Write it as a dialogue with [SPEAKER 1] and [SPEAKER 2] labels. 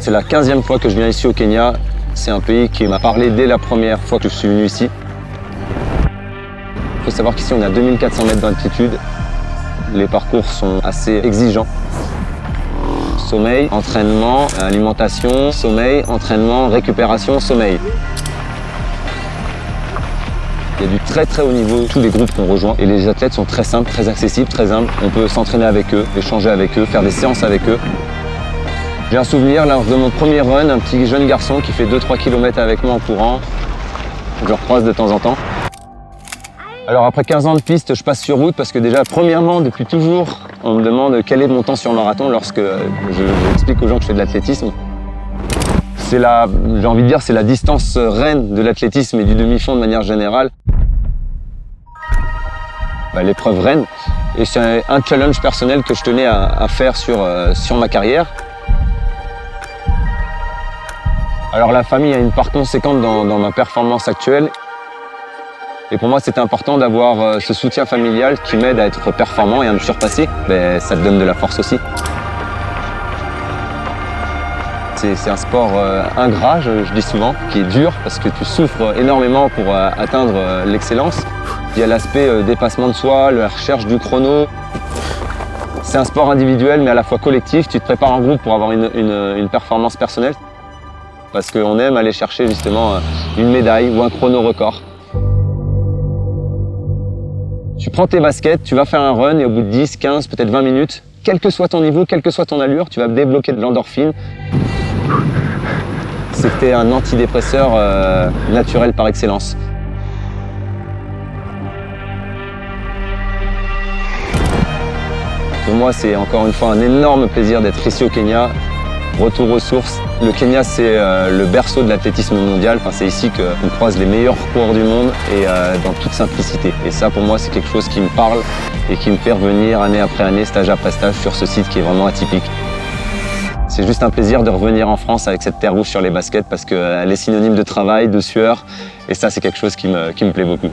[SPEAKER 1] C'est la 15e fois que je viens ici au Kenya. C'est un pays qui m'a parlé dès la première fois que je suis venu ici. Il faut savoir qu'ici on est à 2400 mètres d'altitude. Les parcours sont assez exigeants. Sommeil, entraînement, alimentation, sommeil, entraînement, récupération, sommeil. Il y a du très très haut niveau, tous les groupes qu'on rejoint. Et les athlètes sont très simples, très accessibles, très humbles. On peut s'entraîner avec eux, échanger avec eux, faire des séances avec eux. J'ai un souvenir lors de mon premier run, un petit jeune garçon qui fait 2-3 km avec moi en courant. Je le recroise de temps en temps. Alors après 15 ans de piste, je passe sur route parce que déjà, premièrement, depuis toujours, on me demande quel est mon temps sur marathon lorsque j'explique aux gens que je fais de l'athlétisme. C'est la, j'ai envie de dire, c'est la distance reine de l'athlétisme et du demi-fond de manière générale. L'épreuve reine. Et c'est un challenge personnel que je tenais à faire sur ma carrière. Alors la famille a une part conséquente dans ma performance actuelle. Et pour moi, c'était important d'avoir ce soutien familial qui m'aide à être performant et à me surpasser. Ça te donne de la force aussi. C'est un sport ingrat, je dis souvent, qui est dur parce que tu souffres énormément pour atteindre l'excellence. Il y a l'aspect dépassement de soi, la recherche du chrono. C'est un sport individuel mais à la fois collectif. Tu te prépares en groupe pour avoir une performance personnelle parce qu'on aime aller chercher justement une médaille ou un chrono record. Tu prends tes baskets, tu vas faire un run et au bout de 10, 15, peut-être 20 minutes, quel que soit ton niveau, quelle que soit ton allure, tu vas débloquer de l'endorphine. C'était un antidépresseur naturel par excellence. Pour moi, c'est encore une fois un énorme plaisir d'être ici au Kenya. Retour aux sources. Le Kenya, c'est le berceau de l'athlétisme mondial. Enfin, c'est ici qu'on croise les meilleurs coureurs du monde et dans toute simplicité. Et ça, pour moi, c'est quelque chose qui me parle et qui me fait revenir année après année, stage après stage, sur ce site qui est vraiment atypique. C'est juste un plaisir de revenir en France avec cette terre rouge sur les baskets parce qu'elle est synonyme de travail, de sueur. Et ça, c'est quelque chose qui me plaît beaucoup.